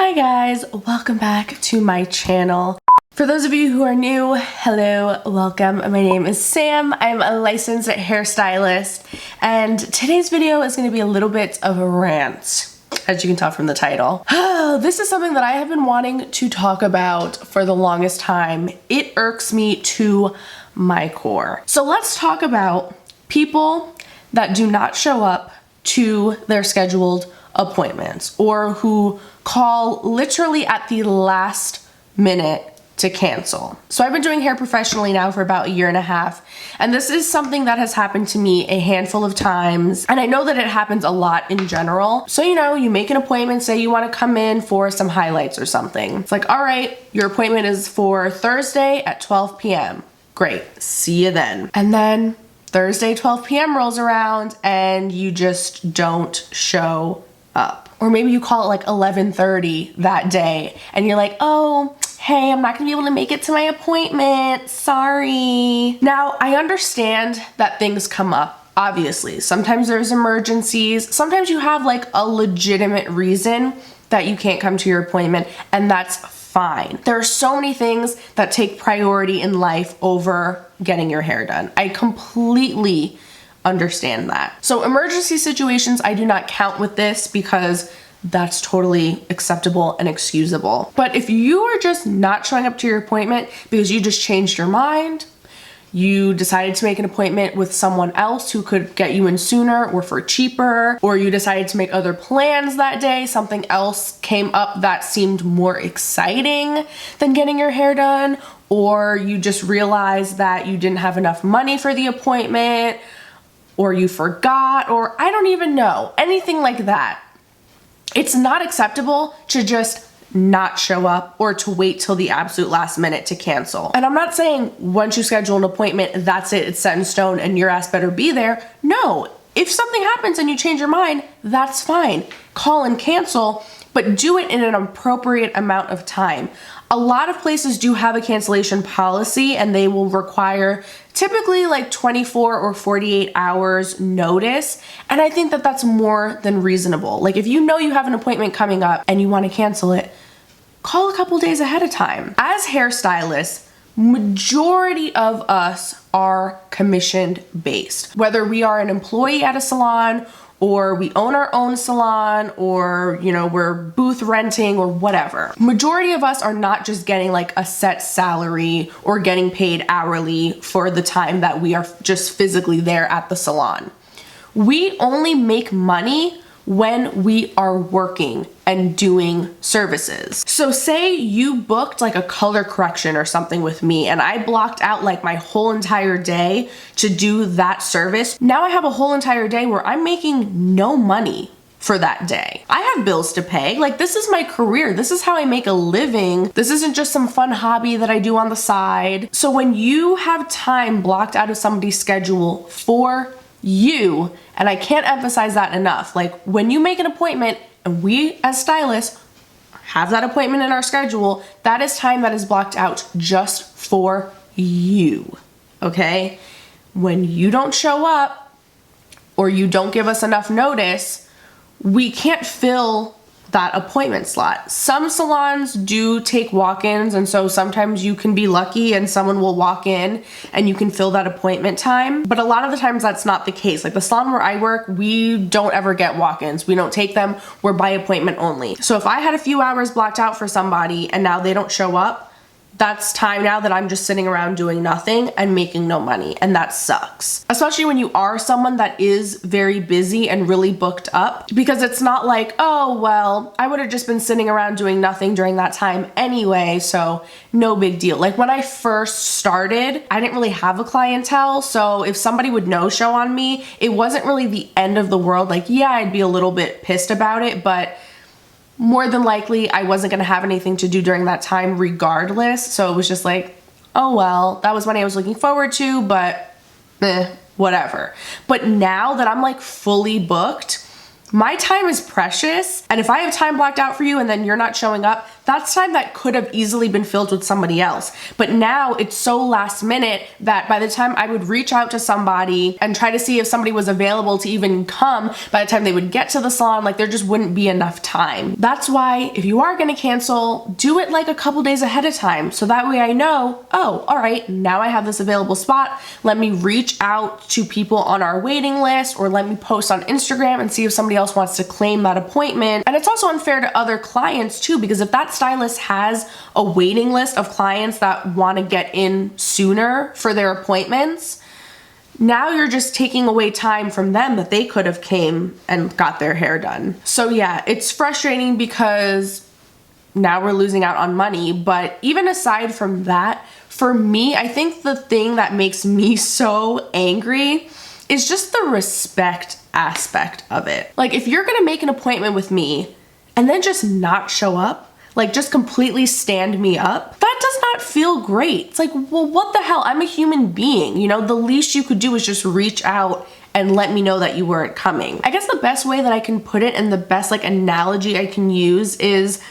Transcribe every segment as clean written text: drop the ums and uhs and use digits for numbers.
Hi guys, welcome back to my channel. For those of you who are new, hello, welcome. My name is Sam. I'm a licensed hairstylist, and today's video is going to be a little bit of a rant, as you can tell from the title. This is something that I have been wanting to talk about for the longest time. It irks me to my core. So let's talk about people that do not show up to their scheduled appointments or who call literally at the last minute to cancel. So I've been doing hair professionally now for about a year and a half, and this is something that has happened to me a handful of times, and I know that it happens a lot in general. So you make an appointment, say you want to come in for some highlights or something. It's like, all right, your appointment is for Thursday at 12 p.m. Great, see you then. And then Thursday 12 p.m. rolls around and you just don't show up. Or maybe you call it like 11:30 that day and you're like, oh, hey, I'm not gonna be able to make it to my appointment, sorry. Now, I understand that things come up, obviously. Sometimes there's emergencies, sometimes you have like a legitimate reason that you can't come to your appointment, and that's fine. There are so many things that take priority in life over getting your hair done. I completely understand that. So emergency situations, I do not count with this because that's totally acceptable and excusable. But if you are just not showing up to your appointment because you just changed your mind, you decided to make an appointment with someone else who could get you in sooner or for cheaper, or you decided to make other plans that day, something else came up that seemed more exciting than getting your hair done, or you just realized that you didn't have enough money for the appointment, or you forgot, or I don't even know, anything like that. It's not acceptable to just not show up or to wait till the absolute last minute to cancel. And I'm not saying once you schedule an appointment, that's it, it's set in stone and your ass better be there. No, if something happens and you change your mind, that's fine. Call and cancel, but do it in an appropriate amount of time. A lot of places do have a cancellation policy and they will require typically like 24 or 48 hours notice. And I think that that's more than reasonable. Like if you know you have an appointment coming up and you want to cancel it, call a couple days ahead of time. As hairstylists, majority of us are commissioned based. Whether we are an employee at a salon or we own our own salon, or we're booth renting or whatever. Majority of us are not just getting like a set salary or getting paid hourly for the time that we are just physically there at the salon. We only make money when we are working and doing services. So say you booked like a color correction or something with me and I blocked out like my whole entire day to do that service. Now I have a whole entire day where I'm making no money for that day. I have bills to pay. Like this is my career. This is how I make a living. This isn't just some fun hobby that I do on the side. So when you have time blocked out of somebody's schedule for you, and I can't emphasize that enough, like when you make an appointment and we as stylists have that appointment in our schedule, that is time that is blocked out just for you, okay? When you don't show up or you don't give us enough notice, we can't fill that appointment slot. Some salons do take walk-ins, and so sometimes you can be lucky and someone will walk in and you can fill that appointment time. But a lot of the times that's not the case. Like the salon where I work, we don't ever get walk-ins. We don't take them. We're by appointment only. So if I had a few hours blocked out for somebody and now they don't show up, that's time now that I'm just sitting around doing nothing and making no money, and that sucks. Especially when you are someone that is very busy and really booked up, because it's not like, oh, well, I would have just been sitting around doing nothing during that time anyway, so no big deal. Like when I first started, I didn't really have a clientele, so if somebody would no-show on me, it wasn't really the end of the world. Like, yeah, I'd be a little bit pissed about it, but more than likely, I wasn't gonna have anything to do during that time regardless. So it was just like, oh well, that was money I was looking forward to, but whatever. But now that I'm like fully booked, my time is precious. And if I have time blocked out for you and then you're not showing up, that's time that could have easily been filled with somebody else. But now it's so last minute that by the time I would reach out to somebody and try to see if somebody was available to even come, by the time they would get to the salon, like there just wouldn't be enough time. That's why if you are gonna cancel, do it like a couple days ahead of time. So that way I know, oh, all right, now I have this available spot. Let me reach out to people on our waiting list, or let me post on Instagram and see if somebody else wants to claim that appointment. And it's also unfair to other clients too, because if that stylist has a waiting list of clients that want to get in sooner for their appointments, now you're just taking away time from them that they could have came and got their hair done. So yeah, it's frustrating because now we're losing out on money. But even aside from that, for me, I think the thing that makes me so angry is just the respect aspect of it. Like if you're gonna make an appointment with me and then just not show up, like just completely stand me up, that does not feel great. It's like, well, what the hell? I'm a human being, you know? The least you could do is just reach out and let me know that you weren't coming. I guess the best way that I can put it, and the best like analogy I can use, is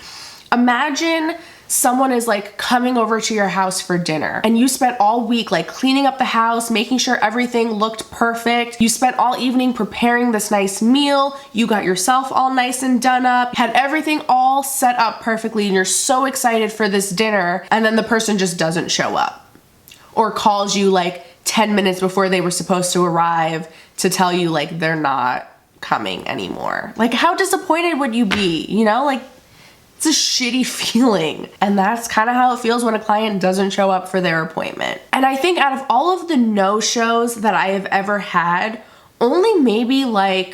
imagine someone is like coming over to your house for dinner and you spent all week like cleaning up the house, making sure everything looked perfect. You spent all evening preparing this nice meal. You got yourself all nice and done up, had everything all set up perfectly, and you're so excited for this dinner, and then the person just doesn't show up or calls you like 10 minutes before they were supposed to arrive to tell you like they're not coming anymore. Like how disappointed would you be, you know? Like it's a shitty feeling. And that's kind of how it feels when a client doesn't show up for their appointment. And I think out of all of the no-shows that I have ever had, only maybe like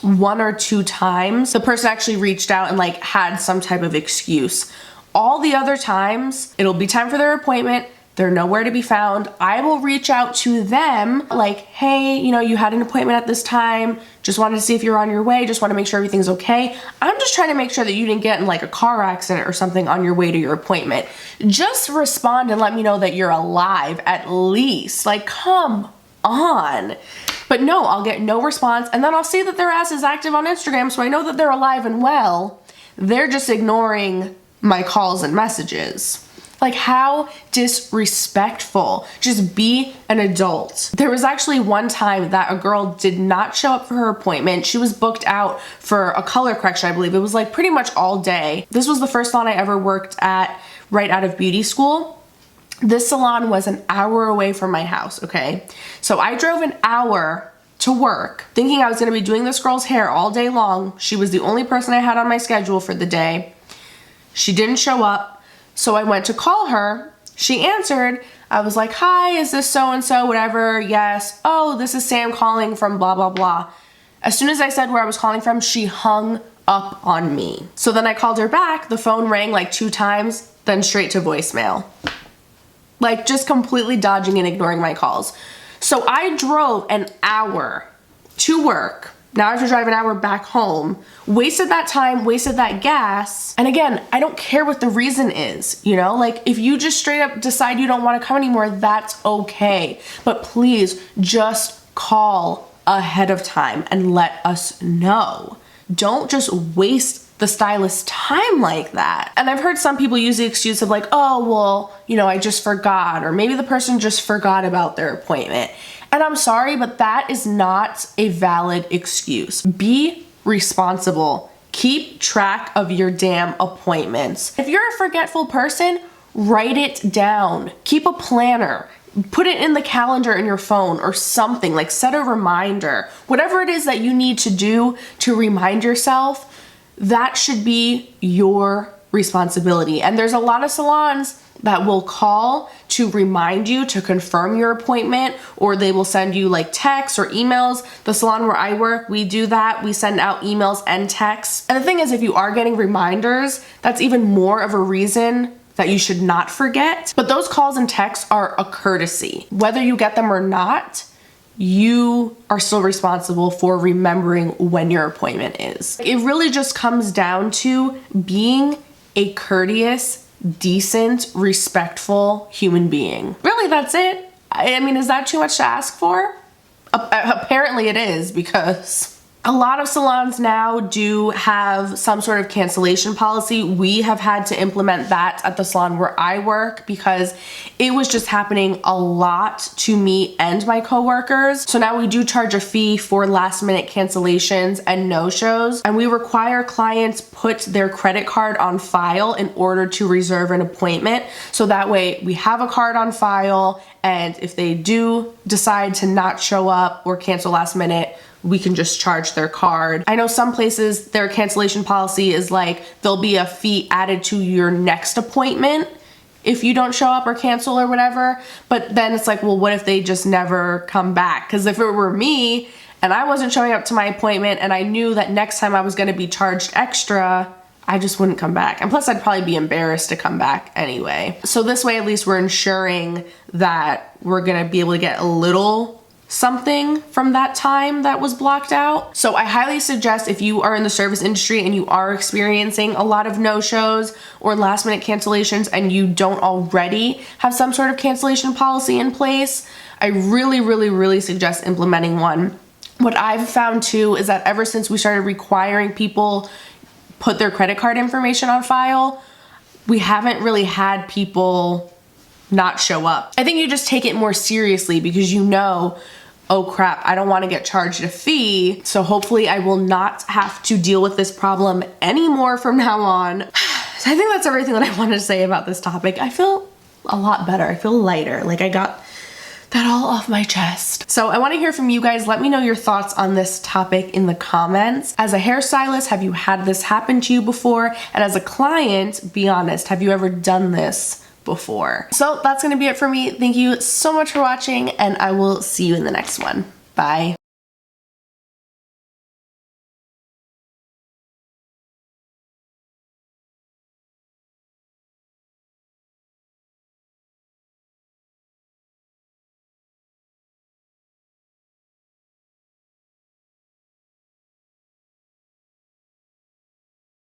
1 or 2 times the person actually reached out and like had some type of excuse. All the other times, it'll be time for their appointment, they're nowhere to be found. I will reach out to them like, hey, you know, you had an appointment at this time. Just wanted to see if you're on your way. Just want to make sure everything's okay. I'm just trying to make sure that you didn't get in like a car accident or something on your way to your appointment. Just respond and let me know that you're alive at least. Like, come on. But no, I'll get no response. And then I'll see that their ass is active on Instagram, so I know that they're alive and well. They're just ignoring my calls and messages. Like how disrespectful. Just be an adult. There was actually one time that a girl did not show up for her appointment. She was booked out for a color correction, I believe. It was like pretty much all day. This was the first salon I ever worked at right out of beauty school. This salon was an hour away from my house, okay? So I drove an hour to work thinking I was gonna be doing this girl's hair all day long. She was the only person I had on my schedule for the day. She didn't show up. So I went to call her. She answered. I was like, hi, is this so-and-so, whatever? Yes. Oh, this is Sam calling from blah, blah, blah. As soon as I said where I was calling from, she hung up on me. So then I called her back. The phone rang like 2 times, then straight to voicemail. Like just completely dodging and ignoring my calls. So I drove an hour to work. Now I have to drive an hour back home, wasted that time, wasted that gas. And again, I don't care what the reason is, you know? Like if you just straight up decide you don't want to come anymore, that's okay. But please just call ahead of time and let us know. Don't just waste the stylist's time like that. And I've heard some people use the excuse of like, oh, well, you know, I just forgot, or maybe the person just forgot about their appointment. And I'm sorry, but that is not a valid excuse. Be responsible. Keep track of your damn appointments. If you're a forgetful person, write it down. Keep a planner. Put it in the calendar in your phone or something, like set a reminder. Whatever it is that you need to do to remind yourself, that should be your responsibility. And there's a lot of salons that will call to remind you to confirm your appointment, or they will send you like texts or emails. The salon where I work, we do that. We send out emails and texts. And the thing is, if you are getting reminders, that's even more of a reason that you should not forget. But those calls and texts are a courtesy. Whether you get them or not, you are still responsible for remembering when your appointment is. It really just comes down to being a courteous, decent, respectful human being. Really, that's it. I mean, is that too much to ask for? Apparently it is, because A lot of salons now do have some sort of cancellation policy. We have had to implement that at the salon where I work because it was just happening a lot to me and my coworkers. So now we do charge a fee for last minute cancellations and no-shows, and we require clients put their credit card on file in order to reserve an appointment. So that way we have a card on file, and if they do decide to not show up or cancel last minute, we can just charge their card. I know some places their cancellation policy is like there'll be a fee added to your next appointment if you don't show up or cancel or whatever. But then it's like, well, what if they just never come back? Because if it were me and I wasn't showing up to my appointment and I knew that next time I was going to be charged extra, I just wouldn't come back. And plus I'd probably be embarrassed to come back anyway. So this way, at least we're ensuring that we're going to be able to get a little something from that time that was blocked out. So I highly suggest, if you are in the service industry and you are experiencing a lot of no-shows or last minute cancellations and you don't already have some sort of cancellation policy in place, I really suggest implementing one. What I've found too is that ever since we started requiring people put their credit card information on file, we haven't really had people not show up. I think you just take it more seriously because you know, oh crap, I don't want to get charged a fee, so hopefully I will not have to deal with this problem anymore from now on. So I think that's everything that I wanted to say about this topic. I feel a lot better. I feel lighter. Like I got that all off my chest. So I want to hear from you guys. Let me know your thoughts on this topic in the comments. As a hairstylist, have you had this happen to you before? And as a client, be honest, have you ever done this before? So that's gonna be it for me. Thank you so much for watching, and I will see you in the next one. Bye.